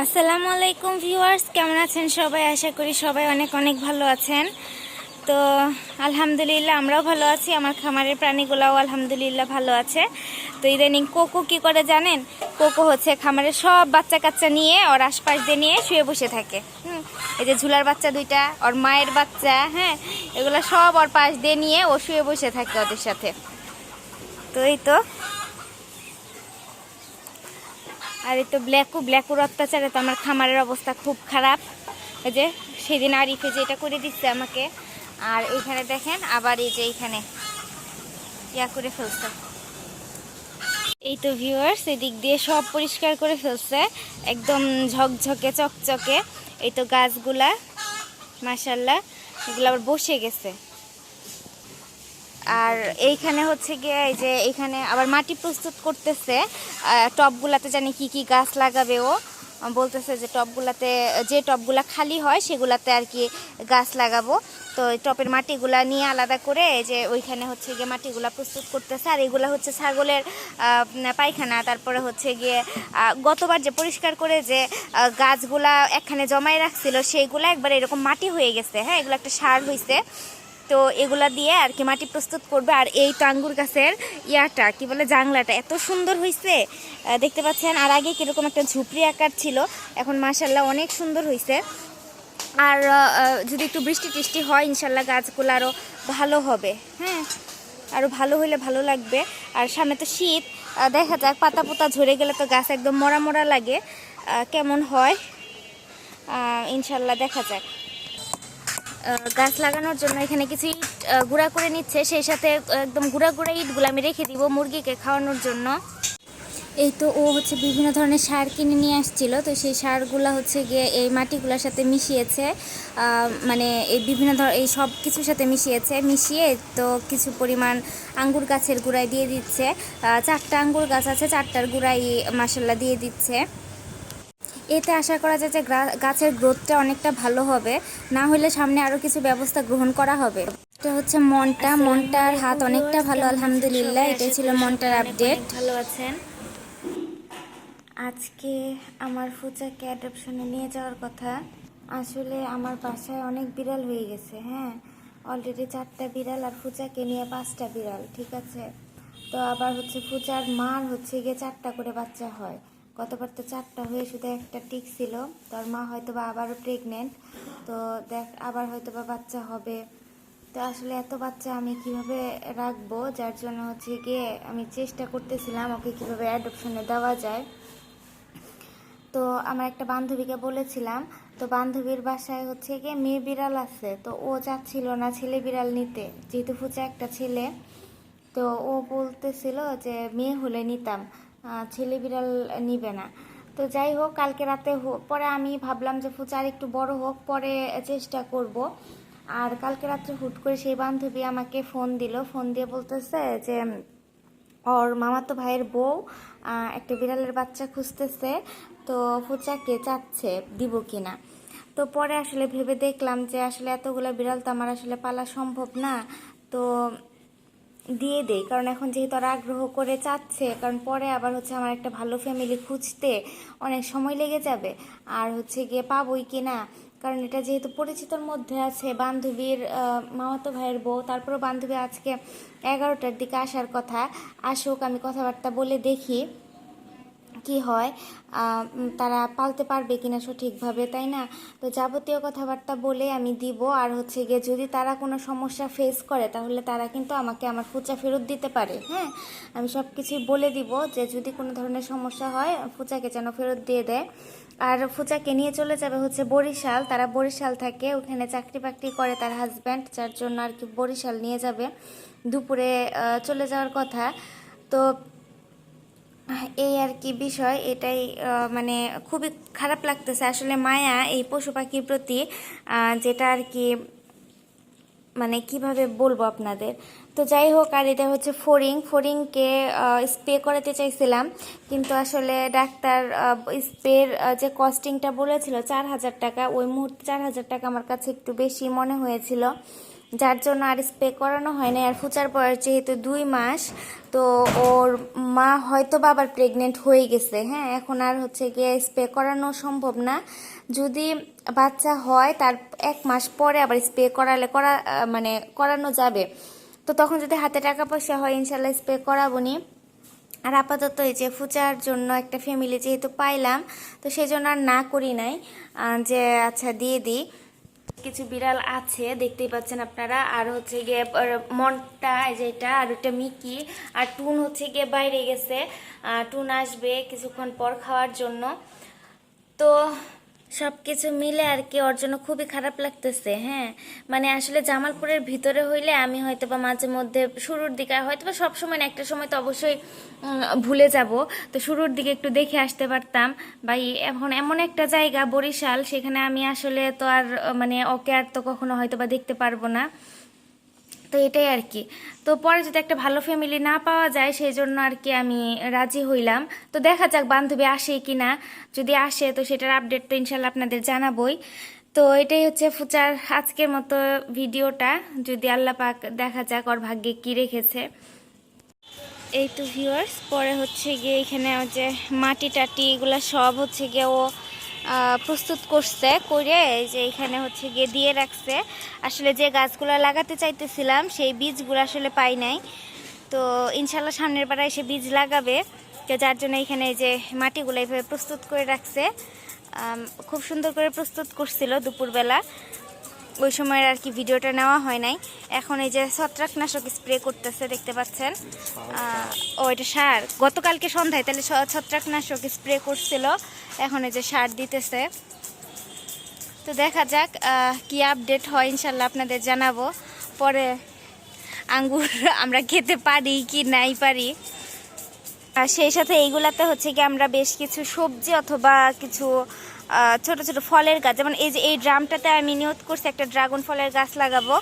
আসসালামু আলাইকুম ভিউয়ার্স, কেমন আছেন সবাই? আশা করি সবাই অনেক অনেক ভালো আছেন। তো আলহামদুলিল্লাহ আমরাও ভালো আছি, আমার খামারের প্রাণীগুলাও আলহামদুলিল্লাহ ভালো আছে। তো ইদানিং কোকো কি করে জানেন? কোকো হচ্ছে খামারের সব বাচ্চা কাচ্চা নিয়ে ওর আশপাশ দিয়ে নিয়ে শুয়ে বসে থাকে। এই যে ঝুলার বাচ্চা দুইটা, ওর মায়ের বাচ্চা, হ্যাঁ, এগুলো সব ওর পাশ দিয়ে নিয়ে ও শুয়ে বসে থাকে ওদের সাথে। তো এই তো, আর এই তো ব্ল্যাকুর অত্যাচারে তো আমার খামারের অবস্থা খুব খারাপ। এই যে সেদিন আরিফে যে এটা করে দিচ্ছে আমাকে, আর এইখানে দেখেন আবার এই যে এইখানে ইয়া করে ফেলছে। এই তো ভিউয়ার্স, এদিক দিয়ে সব পরিষ্কার করে ফেলছে, একদম ঝকঝকে চকচকে। এই তো গাছগুলা মাশাআল্লাহ এগুলো আবার বসে গেছে। আর এইখানে হচ্ছে গিয়ে এই যে এইখানে আবার মাটি প্রস্তুত করতেছে, টবগুলাতে জানি কি কি গাছ লাগাবে। ও বলতেছে যে টবগুলাতে, যে টবগুলা খালি হয় সেগুলাতে আর কি গাছ লাগাবো। তো এই টপের মাটিগুলা নিয়ে আলাদা করে এই যে ওইখানে হচ্ছে গিয়ে মাটিগুলা প্রস্তুত করতেছে। আর এগুলা হচ্ছে ছাগলের পায়খানা। তারপরে হচ্ছে গিয়ে গতবার যে পরিষ্কার করে যে গাছগুলা একখানে জমায় রাখছিল সেইগুলা একবার এরকম মাটি হয়ে গেছে। হ্যাঁ, এগুলো একটা সার হয়েছে। তো এগুলা দিয়ে আর কি মাটি প্রস্তুত করবে। আর এই তো আঙ্গুর গাছের ইয়াটা কি বলে, জাংলাটা এত সুন্দর হয়েছে দেখতে পাচ্ছেন। আর আগে কিরকম একটা ঝুপড়ি আকার ছিল, এখন মাশাল্লাহ অনেক সুন্দর হয়েছে। আর যদি একটু বৃষ্টি টিষ্টি হয় ইনশাল্লাহ গাছগুলো আরও ভালো হবে। হ্যাঁ, আরও ভালো হইলে ভালো লাগবে। আর সামনে তো শীত, দেখা যাক পাতা পোতা ঝরে গেলে তো গাছ একদম মরা মরা লাগে, কেমন হয় ইনশাল্লাহ দেখা যাক। গাছ লাগানোর জন্য এখানে কিছু ইট গুঁড়া করে নিচ্ছে, সেই সাথে একদম গুঁড়া গুঁড়া ইটগুলো আমি রেখে দিব মুরগিকে খাওয়ানোর জন্য। এই তো ও হচ্ছে বিভিন্ন ধরনের সার কিনে নিয়ে আসছিল, তো সেই সারগুলো হচ্ছে গিয়ে এই মাটিগুলোর সাথে মিশিয়েছে, মানে এই বিভিন্ন এই সব কিছুর সাথে মিশিয়ে তো কিছু পরিমাণ আঙ্গুর গাছের গুঁড়াই দিয়ে দিচ্ছে। 4টা আঙ্গুর গাছ আছে, 4টার গুঁড়াই মাশাল্লাহ দিয়ে দিচ্ছে। এতে আশা করা যায় যে গাছের গ্রোথটা অনেকটা ভালো হবে, না হলে সামনে আরও কিছু ব্যবস্থা গ্রহণ করা হবে। এটা হচ্ছে মনটার হাত অনেকটা ভালো আলহামদুলিল্লাহ। এটাই ছিল মনটার আপডেট। ভালো আছেন? আজকে আমার ফুচাকে অ্যাডপশনে নিয়ে যাওয়ার কথা। আসলে আমার বাসায় অনেক বিড়াল হয়ে গেছে। হ্যাঁ, অলরেডি 4টা বিড়াল, আর ফুচাকে নিয়ে 5টা বিড়াল, ঠিক আছে। তো আবার হচ্ছে ফুচার মার হচ্ছে গিয়ে 4টা করে বাচ্চা হয়। গতবার তো 4টা হয়ে শুধু একটা টিক ছিল। তোর মা হয়তো বা আবারও প্রেগনেন্ট, তো দেখ আবার হয়তো বা বাচ্চা হবে। তো আসলে এত বাচ্চা আমি কিভাবে রাখবো, যার জন্য হচ্ছে গিয়ে আমি চেষ্টা করতেছিলাম ওকে কিভাবে অ্যাডপশনে দেওয়া যায়। তো আমার একটা বান্ধবীকে বলেছিলাম, তো বান্ধবীর বাসায় হচ্ছে গিয়ে মেয়ে বিড়াল আছে, তো ও চাচ্ছিল না ছেলে বিড়াল নিতে, যেহেতু ফুচা একটা ছেলে। তো ও বলতেছিল যে মেয়ে হলে নিতাম, ছেলে বিড়াল নিবে না। তো যাই হোক, কালকে রাতে পরে আমি ভাবলাম যে ফুচা আর একটু বড় হোক, পরে চেষ্টা করব। আর কালকে রাত্রে হুট করে সেই বান্ধবী আমাকে ফোন দিয়ে বলতেছে যে ওর মামাতো ভাইয়ের বউ একটা বিড়ালের বাচ্চা খুঁজতেছে, তো ফুচাকে চাচ্ছে দিব কিনা। তো পরে আসলে ভেবে দেখলাম যে আসলে এতগুলো বিড়াল তো আমার আসলে পালা সম্ভব না, তো দিয়ে দেই। কারণ এখন যেহেতু ওরা আগ্রহ করে চাচ্ছে, কারণ পরে আবার হচ্ছে আমার একটা ভালো ফ্যামিলি খুঁজতে অনেক সময় লেগে যাবে, আর হচ্ছে গিয়ে পাবোই কি না। কারণ এটা যেহেতু পরিচিতর মধ্যে আছে, বান্ধবীর মামাতো ভাইয়ের বউ, তারপরেও বান্ধবী আজকে 11টার দিকে আসার কথা। আসুক, আমি কথাবার্তা বলে দেখি কি হয়, তারা পালতে পারবে কিনা সঠিকভাবে, তাই না? তো যাবতীয় কথাবার্তা বলে আমি দিব। আর হচ্ছে গিয়ে যদি তারা কোনো সমস্যা ফেস করে তাহলে তারা কিন্তু আমাকে আমার ফুচা ফেরত দিতে পারে। হ্যাঁ, আমি সব কিছুই বলে দিব যে যদি কোনো ধরনের সমস্যা হয় ফুচাকে যেন ফেরত দিয়ে দেয়। আর ফুচাকে নিয়ে চলে যাবে হচ্ছে বরিশাল, তারা বরিশাল থাকে, ওখানে চাকরি বাকরি করে তার হাজব্যান্ড, যার জন্য আর কি বরিশাল নিয়ে যাবে। দুপুরে চলে যাওয়ার কথা। তো এই আর কি বিষয়, এটাই মানে খুবই খারাপ লাগতেছে আসলে মায়া এই পশু পাখির প্রতি, যেটা আর কি মানে কিভাবে বলবো আপনাদের। তো যাই হোক, আর এটা হচ্ছে ফড়িংকে স্প্রে করাতে চাইছিলাম, কিন্তু আসলে ডাক্তার স্প্রের যে কস্টিংটা বলেছিল 4,000 টাকা, ওই মুহূর্তে 4,000 টাকা আমার কাছে একটু বেশি মনে হয়েছিল। যার জন্য আর স্প্রে করানো হয় না। আর ফুচার বয়স যেহেতু 2 মাস, তো ওর মা হয়তো বা আবার প্রেগনেন্ট হয়ে গেছে। হ্যাঁ, এখন আর হচ্ছে গিয়ে স্প্রে করানো সম্ভব না। যদি বাচ্চা হয় তার 1 মাস পরে আবার স্প্রে মানে করানো যাবে। তো তখন যদি হাতে টাকা পয়সা হয় ইনশাল্লাহ স্প্রে করাবনি। আর আপাতত এই যে ফুচার জন্য একটা ফ্যামিলি যেহেতু পাইলাম, তো সেই জন্য আর না করি নাই, যে আচ্ছা দিয়ে দিই। কিছু বিড়াল আছে দেখতেই পাচ্ছেন আপনারা। আর হচ্ছে গিয়ে মনটা যেটা, আর ওটা মিকি, আর টুন হচ্ছে গিয়ে বাইরে গেছে। টুন আসবে কিছুক্ষণ পর খাওয়ার জন্য। তো সব কিছু মিলে আর কি ওর জন্য খুবই খারাপ লাগতেছে। হ্যাঁ, মানে আসলে জামালপুরের ভিতরে হইলে আমি হয়তো বা মাঝে মধ্যে শুরুর দিকে, হয়তো বা সবসময় না, একটা সময় তো অবশ্যই ভুলে যাব, তো শুরুর দিকে একটু দেখে আসতে পারতাম। বা এখন এমন একটা জায়গা বরিশাল, সেখানে আমি আসলে তো আর মানে ওকে আর তো কখনো হয়তো বা দেখতে পারবো না। তো এটাই আর কি। তো পরে যদি একটা ভালো ফ্যামিলি না পাওয়া যায়, সেই জন্য আর কি আমি রাজি হইলাম। তো দেখা যাক বান্ধবী আসে কি না। যদি আসে তো সেটার আপডেট তো ইনশাল্লাহ আপনাদের জানাবোই। তো এটাই হচ্ছে ফুচার আজকের মতো ভিডিওটা। যদি আল্লাহ পাক দেখা যাক ওর ভাগ্যে কি রেখেছে। এই তো ভিউয়ার্স, পরে হচ্ছে গিয়ে এখানে যে মাটি টাটি এগুলো সব হচ্ছে গিয়ে ও প্রস্তুত করছে, করে এই যে এখানে হচ্ছে গিয়ে দিয়ে রাখছে। আসলে যে গাছগুলো লাগাতে চাইতেছিলাম সেই বীজগুলো আসলে পাই নাই। তো ইনশাল্লাহ সামনের বার এসে বীজ লাগাবে, তো যার জন্য এখানে এই যে মাটিগুলো এইভাবে প্রস্তুত করে রাখছে। খুব সুন্দর করে প্রস্তুত করছিল দুপুরবেলা, ওই সময়ের আর কি ভিডিওটা নেওয়া হয় নাই। এখন এই যে ছত্রাকনাশক স্প্রে করতেছে দেখতে পাচ্ছেন। ও এটা সার, গতকালকে সন্ধ্যায় তাহলে ছত্রাকনাশক স্প্রে করছিল, এখন এই যে সার দিতেছে। তো দেখা যাক কি আপডেট হয়, ইনশাল্লাহ আপনাদের জানাবো। পরে আঙ্গুর আমরা খেতে পারি কি নাই পারি। আর সেই সাথে এইগুলাতে হচ্ছে কি আমরা বেশ কিছু সবজি অথবা কিছু ছোট ছোট ফলের গাছ, যেমন এই যে এই ড্রামটাতে আমি নিয়ত করছি একটা ড্রাগন ফলের গাছ লাগাবো।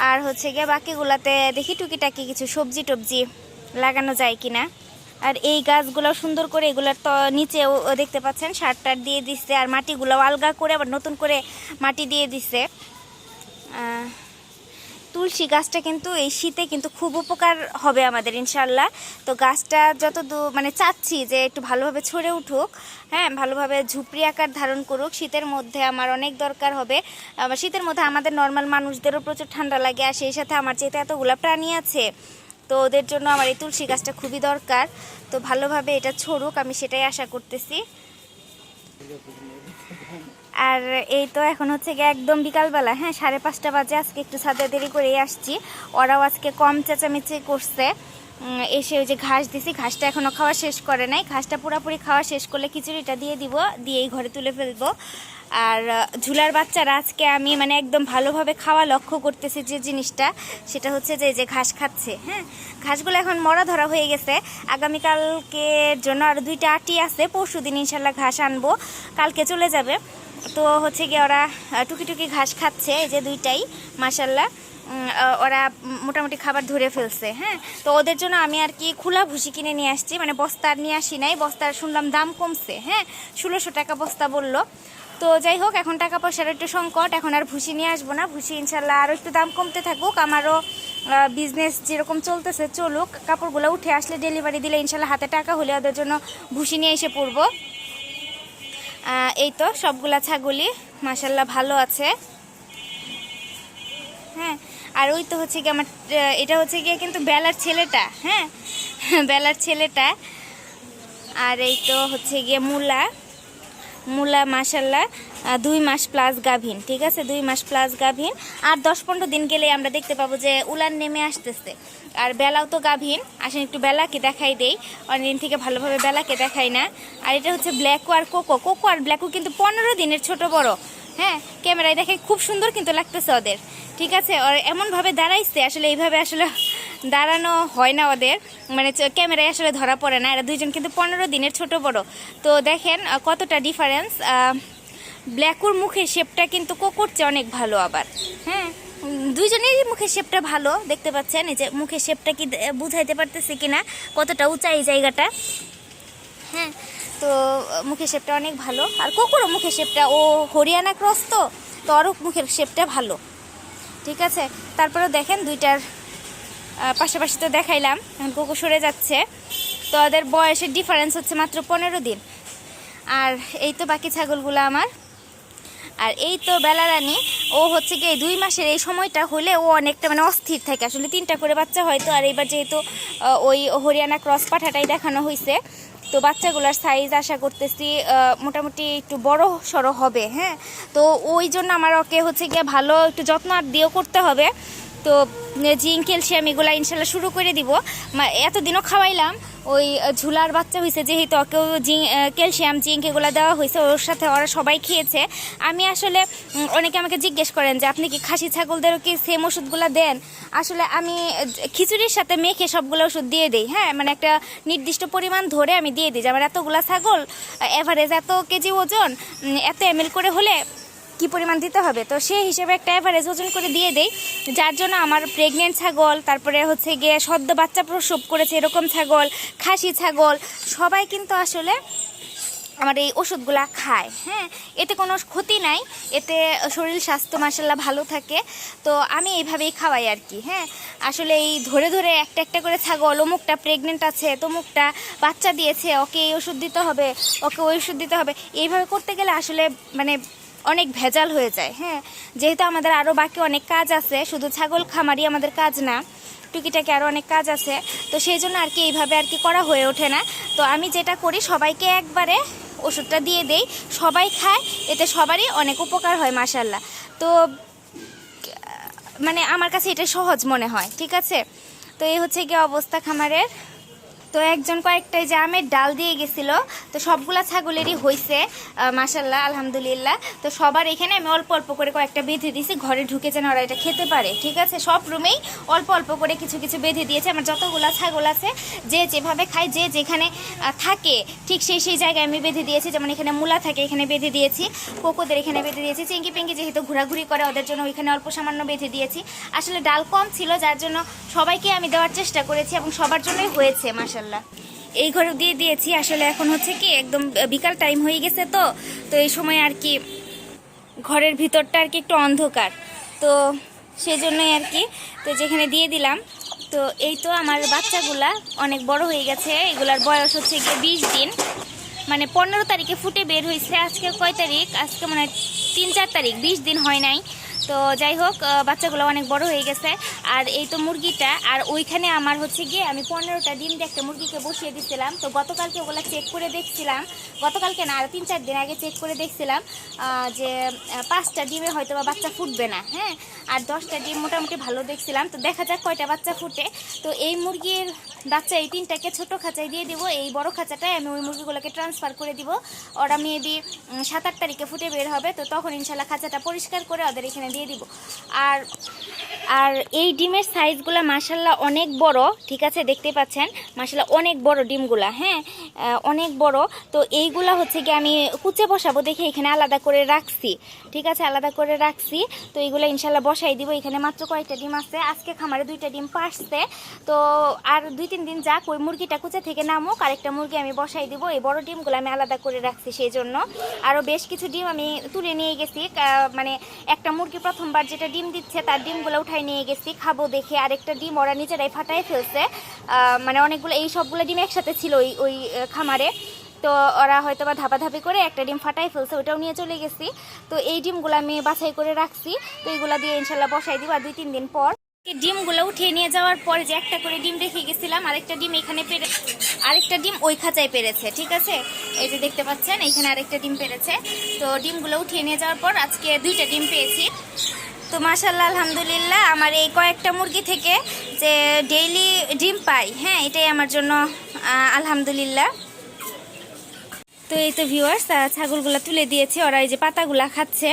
আর হচ্ছে গিয়ে বাকিগুলাতে দেখি টুকিটাকি কিছু সবজি টবজি লাগানো যায় কিনা। আর এই গাছগুলো সুন্দর করে এগুলোর তো নিচেও দেখতে পাচ্ছেন সার টার দিয়ে দিচ্ছে, আর মাটিগুলো আলগা করে আবার নতুন করে মাটি দিয়ে দিচ্ছে। তুলসী গাছটা কিন্তু এই শীতে কিন্তু খুব উপকার হবে আমাদের ইনশাল্লাহ। তো গাছটা যত মানে চাচ্ছি যে একটু ভালোভাবে ছড়ে উঠুক, হ্যাঁ, ভালোভাবে ঝুপড়ি আকার ধারণ করুক। শীতের মধ্যে আমার অনেক দরকার হবে। আবার শীতের মধ্যে আমাদের নর্মাল মানুষদেরও প্রচুর ঠান্ডা লাগে, আর সেই সাথে আমার যেহেতু এতগুলো প্রাণী আছে, তো ওদের জন্য আমার এই তুলসী গাছটা খুবই দরকার। তো ভালোভাবে এটা ছড়ুক, আমি সেটাই আশা করতেছি। আর এই তো এখন হচ্ছে গিয়ে একদম বিকালবেলা, হ্যাঁ 5:30 বাজে। আজকে একটু ছাদে দেরি করেই আসছি, ওরাও আজকে কম চেঁচামেচি করছে। এসে ওই যে ঘাস দিছি, ঘাসটা এখনও খাওয়া শেষ করে নাই। ঘাসটা পুরোপুরি খাওয়া শেষ করলে খিচুড়িটা দিয়ে দিব, দিয়েই ঘরে তুলে ফেলবো। আর ঝুলার বাচ্চারা আজকে আমি মানে একদম ভালোভাবে খাওয়া লক্ষ্য করতেছি যে জিনিসটা, সেটা হচ্ছে যে যে ঘাস খাচ্ছে। হ্যাঁ, ঘাসগুলো এখন মরা ধরা হয়ে গেছে। আগামীকালকের জন্য আর 2টা আটি আছে, পরশু দিন ইনশাল্লাহ ঘাস আনবো, কালকে চলে যাবে। তো হচ্ছে গিয়ে ওরা টুকি টুকি ঘাস খাচ্ছে, এই যে 2টাই মাশাল্লাহ। ওরা মোটামুটি খাবার ধরে ফেলছে। হ্যাঁ, তো ওদের জন্য আমি আর কি খোলা ভুসি কিনে নিয়ে আসছি, মানে বস্তার নিয়ে আসি নাই। বস্তার শুনলাম দাম কমছে, হ্যাঁ 1600 টাকা বস্তা বললো। তো যাই হোক, এখন টাকা পয়সার একটু সংকট, এখন আর ভুসি নিয়ে আসবো না। ভুসি ইনশাল্লাহ আরও একটু দাম কমতে থাকুক, আমারও বিজনেস যেরকম চলতেছে চলুক। কাপড়গুলো উঠে আসলে ডেলিভারি দিলে ইনশাল্লাহ হাতে টাকা হলে ওদের জন্য ভুসি নিয়ে এসে পড়বো। এই তো সবগুলা ছাগলই মাশাল্লাহ ভালো আছে। হ্যাঁ, আর ওই তো হচ্ছে গিয়ে আমার এটা হচ্ছে গিয়ে কিন্তু বেলার ছেলেটা, হ্যাঁ বেলার ছেলেটা। আর এই তো হচ্ছে গিয়ে মূলা মাশাল্লাহ 2 মাস প্লাস গাভীন, ঠিক আছে 2 মাস প্লাস গাভীন। আর 10-15 দিন গেলে আমরা দেখতে পাবো যে উলান নেমে আসতেছে। আর বেলাও তো গাভীন, আসেন একটু বেলাকে দেখাই দেই, অনেকদিন থেকে ভালোভাবে বেলাকে দেখাই না। আর এটা হচ্ছে ব্ল্যাকো আর কোকো আর ব্ল্যাকো কিন্তু 15 দিনের ছোট বড়। হ্যাঁ, ক্যামেরায় দেখে খুব সুন্দর কিন্তু লাগতেছে ওদের, ঠিক আছে। আর এমনভাবে দাঁড়াইছে, আসলে এইভাবে আসলে দাঁড়ানো হয় না ওদের, মানে ক্যামেরায় আসলে ধরা পড়ে না। এরা দুইজন কিন্তু 15 দিনের ছোট বড়। তো দেখেন কতটা ডিফারেন্স। ব্ল্যাকুর মুখের শেপটা কিন্তু কোকোর চেয়ে অনেক ভালো আবার। হ্যাঁ, দুইজনেরই মুখের শেপটা ভালো, দেখতে পাচ্ছেন এই যে মুখের শেপটা কি বুঝাইতে পারতেছি কিনা, কতটা উঁচা এই জায়গাটা। হ্যাঁ, তো মুখের শেপটা অনেক ভালো। আর কোকোরও মুখের শেপটা, ও হরিয়ানা ক্রস, তো ওরও মুখের শেপটা ভালো। ঠিক আছে। তারপরেও দেখেন দুইটার পাশাপাশি তো দেখাইলাম, এখন কোকো সরে যাচ্ছে। তো ওদের বয়সের ডিফারেন্স হচ্ছে মাত্র 15 দিন। আর এই তো বাকি ছাগলগুলো আমার। আর এই তো বেলারানী, ও হচ্ছে কি 2 মাসের এই সময়টা হলে ও অনেকটা মানে অস্থির থাকে। আসলে 3টা করে বাচ্চা হয়তো, আর এইবার যেহেতু ওই হরিয়ানা ক্রস পাঠাটাই দেখানো হয়েছে, তো বাচ্চাগুলোর সাইজ আশা করতেছি মোটামুটি একটু বড় সড়ো হবে। হ্যাঁ, তো ওই জন্য আমার ওকে হচ্ছে গিয়ে ভালো একটু যত্ন আর দিয়েও করতে হবে। তো জিঙ্ক ক্যালসিয়াম এগুলো ইনশাল্লাহ শুরু করে দিব। এতদিনও খাওয়াইলাম, ওই ঝুলার বাচ্চা হয়েছে যেহেতু ওকেও ক্যালসিয়াম জিঙ্ক এগুলো দেওয়া হয়েছে, ওর সাথে ওরা সবাই খেয়েছে। আমি আসলে অনেকে আমাকে জিজ্ঞেস করেন যে আপনি কি খাসি ছাগলদেরও কি সেম ওষুধগুলো দেন? আসলে আমি খিচুড়ির সাথে মেখে সবগুলো ওষুধ দিয়ে দিই। হ্যাঁ, মানে একটা নির্দিষ্ট পরিমাণ ধরে আমি দিয়ে দিই যে আমার এতগুলো ছাগল, এভারেজ এত কেজি ওজন, এত ml করে হলে কি পরিমাণ দিতে হবে, তো সেই হিসেবে একটা এভারেজ ওজন করে দিয়ে দেই। যার জন্য আমার প্রেগনেন্ট ছাগল, তারপরে হচ্ছে গিয়ে সদ্য বাচ্চা প্রসব করেছে এরকম ছাগল, খাসি ছাগল, সবাই কিন্তু আসলে আমার এই ওষুধগুলা খায়। হ্যাঁ, এতে কোনো ক্ষতি নাই, এতে শরীর স্বাস্থ্য মাশাআল্লাহ ভালো থাকে। তো আমি এইভাবেই খাওয়াই আর কি। হ্যাঁ, আসলে এই ধরে ধরে একটা একটা করে ছাগল, অমুকটা প্রেগনেন্ট আছে, তমুকটা বাচ্চা দিয়েছে, ওকে এই ওষুধ দিতে হবে, ওকে ওই ওষুধ দিতে হবে, এইভাবে করতে গেলে আসলে মানে অনেক ভেজাল হয়ে যায়। হ্যাঁ, যেহেতু আমাদের আরও বাকি অনেক কাজ আছে, শুধু ছাগল খামারই আমাদের কাজ না, টুকিটাকি আরও অনেক কাজ আছে। তো সেই জন্য আর কি এইভাবে আর কি করা হয়ে ওঠে না। তো আমি যেটা করি, সবাইকে একবারে ওষুধটা দিয়ে দেই, সবাই খায়, এতে সবারই অনেক উপকার হয় মাশাআল্লাহ। তো মানে আমার কাছে এটা সহজ মনে হয়। ঠিক আছে, তো এই হচ্ছে গিয়ে অবস্থা খামারের। তো একজন কয়েকটাই যে আমের ডাল দিয়ে গেছিলো, তো সবগুলা ছাগলেরই হয়েছে মাশাআল্লাহ আলহামদুলিল্লাহ। তো সবার এখানে আমি অল্প অল্প করে কয়েকটা বেঁধে দিয়েছি, ঘরে ঢুকে যেন ওরা এটা খেতে পারে। ঠিক আছে, সব রুমেই অল্প অল্প করে কিছু কিছু বেঁধে দিয়েছে। আমার যতগুলা ছাগল আছে যে যেভাবে খায়, যে যেখানে থাকে ঠিক সেই সেই জায়গায় আমি বেঁধে দিয়েছি। যেমন এখানে মূলা থাকে, এখানে বেঁধে দিয়েছি, কোকোদের এখানে বেঁধে দিয়েছি, চিঙ্কি পিঙ্কি যেহেতু ঘোরাঘুরি করে ওদের জন্য ওইখানে অল্প সামান্য বেঁধে দিয়েছি। আসলে ডাল কম ছিল, যার জন্য সবাইকে আমি দেওয়ার চেষ্টা করেছি এবং সবার জন্যই হয়েছে মাশাআল্লাহ। এই ঘরে দিয়ে দিয়েছি। আসলে এখন হচ্ছে কি একদম বিকাল টাইম হয়ে গেছে, তো তো এই সময় আর কি ঘরের ভিতরটা আর কি একটু অন্ধকার, তো সেই জন্যই আর কি। তো যেখানে দিয়ে দিলাম। তো এই তো আমার বাচ্চাগুলা অনেক বড় হয়ে গেছে। এগুলার বয়স হচ্ছে গিয়ে 20 দিন, মানে 15 তারিখে ফুটে বের হয়েছে। আজকে কয় তারিখ? আজকে মানে 3-4 তারিখ, 20 দিন হয় নাই। তো যাই হোক, বাচ্চাগুলো অনেক বড় হয়ে গেছে। আর এই তো মুরগিটা, আর ওইখানে আমার হচ্ছে গিয়ে আমি 15টা ডিম দিয়ে একটা মুরগিকে বসিয়ে দিচ্ছিলাম। তো গতকালকে ওগুলো চেক করে দেখছিলাম, গতকালকে না আর 3-4 দিন আগে চেক করে দেখছিলাম যে 5টা ডিমে হয়তো বা বাচ্চা ফুটবে না। হ্যাঁ, আর 10টা ডিম মোটামুটি ভালো দেখছিলাম। তো দেখা যাক কয়টা বাচ্চা ফুটে। তো এই মুরগির বাচ্চা এই 3টাকে ছোটো খাঁচায় দিয়ে দিব, এই বড় খাঁচাটায় আমি ওই মুরগিগুলোকে ট্রান্সফার করে দিব। ওরা মেবি 7-8 তারিখে ফুটে বের হবে, তো তখন ইনশাল্লাহ খাঁচাটা পরিষ্কার করে ওদের এখানে দিয়ে দিব। আর আর এই ডিমের সাইজগুলো মাশাল্লাহ অনেক বড়। ঠিক আছে, দেখতে পাচ্ছেন মাশাল্লাহ অনেক বড় ডিমগুলা। হ্যাঁ, অনেক বড়। তো এইগুলা হচ্ছে কি আমি কুচে বসাবো দেখে এখানে আলাদা করে রাখছি। ঠিক আছে, আলাদা করে রাখছি। তো এইগুলো ইনশাল্লাহ বসাই দিব। এখানে মাত্র কয়েকটা ডিম আছে, আজকে খামারে 2টা ডিম পারছে। তো আর 2-3 দিন যাক, ওই মুরগিটা কুচে থেকে নামুক, আরেকটা মুরগি আমি বসাই দিব। এই বড় ডিমগুলো আমি আলাদা করে রাখছি, সেই জন্য আরও বেশ কিছু ডিম আমি তুলে নিয়ে গেছি। মানে একটা মুরগি প্রথমবার যেটা ডিম দিচ্ছে তার ডিমগুলো উঠাই নিয়ে গেছি খাবো দেখে। আরেকটা ডিম ওরা নিজেরাই ফাটাই ফেলছে, মানে অনেকগুলো, এই সবগুলো ডিম একসাথে ছিল ওই খামারে। তো ওরা হয়তো বা ধাপাধাপি করে একটা ডিম ফাটাই ফেলছে, ওটাও নিয়ে চলে গেছি। তো এই ডিমগুলো আমি বাছাই করে রাখছি। তো এইগুলো দিয়ে ইনশাল্লাহ বসাই দিব। আর 2-3 দিন পর ডিমগুলো উঠিয়ে নিয়ে যাওয়ার পরে যে একটা করে ডিম রেখে গেছিলাম, আরেকটা ডিম এখানে পেরে, আরেকটা ডিম ওই খাঁচায় পেরেছে। ঠিক আছে, এই যে দেখতে পাচ্ছেন এখানে আরেকটা ডিম পেরেছে। তো ডিমগুলো উঠিয়ে নিয়ে যাওয়ার পর আজকে 2টা ডিম পেয়েছি। তো মাশাআল্লাহ আলহামদুলিল্লাহ, আমার এই কয়েকটা মুরগি থেকে যে ডেইলি ডিম পাই, হ্যাঁ, এটাই আমার জন্য আলহামদুলিল্লাহ। তো এই তো ভিউয়ার্স, ছাগলগুলা তুলে দিয়েছি, ওরা এই যে পাতাগুলা খাচ্ছে।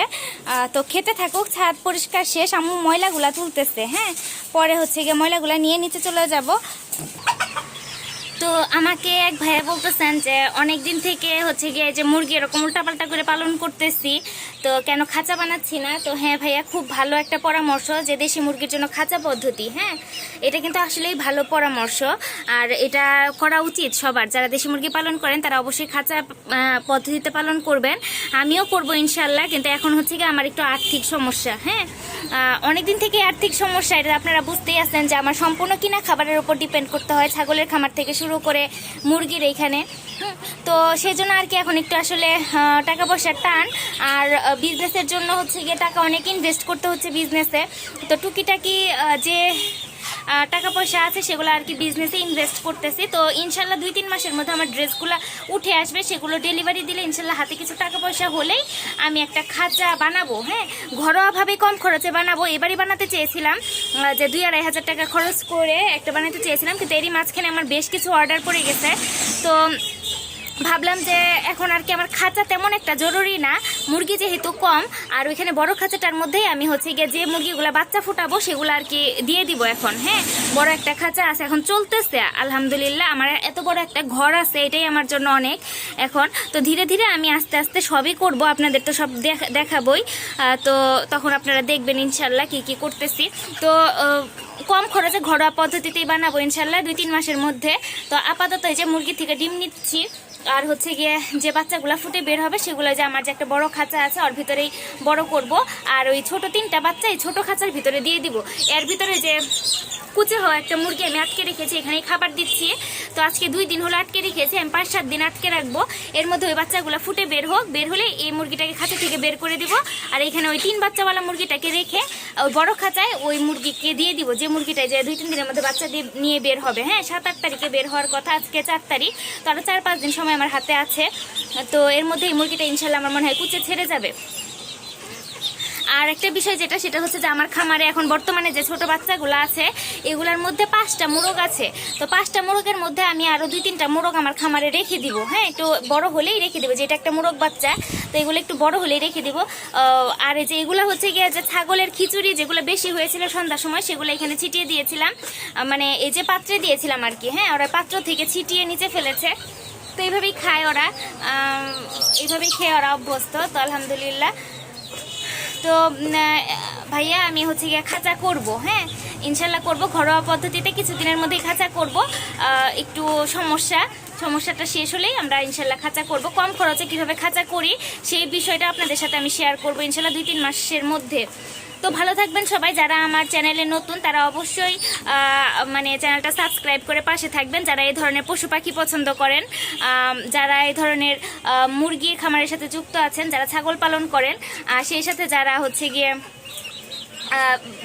তো খেতে থাকুক, ছাদ পরিষ্কার শেষ, আম্মু ময়লাগুলা তুলতেছে। হ্যাঁ, পরে হচ্ছে গিয়ে ময়লাগুলা নিয়ে নিচে চলে যাব। তো আমাকে এক ভাইয়া বলতেছেন যে অনেক দিন থেকে হচ্ছে গিয়ে যে মুরগি এরকম উল্টাপাল্টা করে পালন করতেছি, তো কেন খাঁচা বানাচ্ছি না। তো হ্যাঁ ভাইয়া, খুব ভালো একটা পরামর্শ যে দেশি মুরগির জন্য খাঁচা পদ্ধতি। হ্যাঁ, এটা কিন্তু আসলেই ভালো পরামর্শ, আর এটা করা উচিত সবার। যারা দেশি মুরগি পালন করেন তারা অবশ্যই খাঁচা পদ্ধতিতে পালন করবেন। আমিও করব ইনশাল্লাহ, কিন্তু এখন হচ্ছে গিয়ে আমার একটু আর্থিক সমস্যা। হ্যাঁ, অনেকদিন থেকে আর্থিক সমস্যা, এটা আপনারা বুঝতেই আছেন যে আমার সম্পূর্ণ কিনা খাবারের উপর ডিপেন্ড করতে হয়, ছাগলের খামার থেকে শুরু করে মুরগির এইখানে। তো সেই জন্য আর কি এখন একটু আসলে টাকা পয়সার টান, আর বিজনেসের জন্য হচ্ছে গিয়ে টাকা অনেক ইনভেস্ট করতে হচ্ছে বিজনেসে। তো টুকিটাকি যে টাকা পয়সা আছে সেগুলো আর কি বিজনেসে ইনভেস্ট করতেছি। তো ইনশাল্লাহ 2-3 মাসের মধ্যে আমার ড্রেসগুলো উঠে আসবে, সেগুলো ডেলিভারি দিলে ইনশাল্লাহ হাতে কিছু টাকা পয়সা হলেই আমি একটা খাঁচা বানাবো। হ্যাঁ, ঘরোয়াভাবে কম খরচে বানাবো। এবারই বানাতে চেয়েছিলাম যে 2-2.5 হাজার টাকা খরচ করে একটা বানাতে চেয়েছিলাম, কিন্তু এরই মাঝখানে আমার বেশ কিছু অর্ডার পড়ে গেছে। তো ভাবলাম যে এখন আর কি আমার খাঁচা তেমন একটা জরুরি না, মুরগি যেহেতু কম, আর ওইখানে বড় খাঁচাটার মধ্যেই আমি হচ্ছে গিয়ে যে মুরগিগুলো বাচ্চা ফুটাবো সেগুলো আর কি দিয়ে দিব এখন। হ্যাঁ, বড় একটা খাঁচা আছে, এখন চলতেছে আলহামদুলিল্লাহ। আমার এত বড় একটা ঘর আছে, এটাই আমার জন্য অনেক এখন। তো ধীরে ধীরে আমি আস্তে আস্তে সবই করব, আপনাদের তো সব দেখাবই। তো তখন আপনারা দেখবেন ইনশাল্লাহ কি কি করতেছি। তো কম খরচে ঘরোয়া পদ্ধতিতেই বানাবো ইনশাল্লাহ 2-3 মাসের মধ্যে। তো আপাতত এই যে মুরগি থেকে ডিম নিচ্ছি, আর হচ্ছে গিয়ে যে বাচ্চাগুলো ফুটে বের হবে সেগুলো যে আমার যে একটা বড় খাঁচা আছে ওর ভিতরেই বড় করব, আর ওই ছোট 3টা বাচ্চা এই ছোট খাঁচার ভিতরে দিয়ে দিব। এর ভিতরে যে কুচে হওয়া একটা মুরগি আমি আটকে রেখেছি, এখানেই খাবার দিচ্ছি। তো আজকে 2 দিন হলো আটকে রেখেছি, আমি 5-7 দিন আটকে রাখবো। এর মধ্যে ওই বাচ্চাগুলো ফুটে বের হোক, বের হলে এই মুরগিটাকে খাঁচা থেকে বের করে দিব, আর এখানে ওই 3 বাচ্চাওয়ালা মুরগিটাকে রেখে ওই বড় খাঁচায় ওই মুরগিকে দিয়ে দিব, যে মুরগিটায় যে 2-3 দিনের মধ্যে বাচ্চা নিয়ে বের হবে। হ্যাঁ, 7-8 তারিখে বের হওয়ার কথা, আজকে 4 তারিখ, তো আরও 4-5 দিন সময় আমার হাতে আছে। তো এর মধ্যে এই মুরগিটা ইনশাল্লাহ আমার মনে হয় কুচে ছেড়ে যাবে। আর একটা বিষয় যেটা, সেটা হচ্ছে যে আমার খামারে এখন বর্তমানে যে ছোট বাচ্চাগুলো আছে এগুলোর মধ্যে 5টা মোরগ আছে। তো 5টা মোরগের মধ্যে আমি আরো 2-3টা মোরগ আমার খামারে রেখে দিব। হ্যাঁ, একটু বড় হলেই রেখে দিব, যেটা একটা মোরগ বাচ্চা, তো এগুলো একটু বড় হলেই রেখে দিব। আর এই যে এগুলো হচ্ছে গিয়ে যে ছাগলের খিচুড়ি যেগুলো বেশি হয়েছিল সন্ধ্যার সময়, সেগুলো এখানে ছিটিয়ে দিয়েছিলাম, মানে এই যে পাত্রে দিয়েছিলাম আর কি। হ্যাঁ, ওরা পাত্র থেকে ছিটিয়ে নিচে ফেলেছে, তো এইভাবেই খায় ওরা, এইভাবেই খেয়ে ওরা অভ্যস্ত। তো আলহামদুলিল্লাহ। তো ভাইয়া আমি হচ্ছে গিয়ে খাঁচা করব। হ্যাঁ, ইনশাল্লাহ করব ঘরোয়া পদ্ধতিতে, কিছুদিনের মধ্যেই খাঁচা করব। একটু সমস্যাটা শেষ হলেই আমরা ইনশাল্লাহ খাঁচা করব। কম খরচে কিভাবে খাঁচা করি সেই বিষয়টা আপনাদের সাথে আমি শেয়ার করব ইনশাল্লাহ 2-3 মাসের মধ্যে। তো ভালো থাকবেন সবাই। যারা আমার চ্যানেলে নতুন তারা অবশ্যই মানে চ্যানেলটা সাবস্ক্রাইব করে পাশে থাকবেন। যারা এই ধরনের পশু পাখি পছন্দ করেন, যারা এই ধরনের মুরগির খামারের সাথে যুক্ত আছেন, যারা ছাগল পালন করেন, সেই সাথে যারা হচ্ছে গিয়ে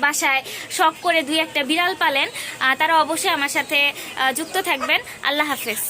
বাসায় শখ করে 2-1টা বিড়াল পালেন, তারা অবশ্যই আমার সাথে যুক্ত থাকবেন। আল্লাহ হাফেজ।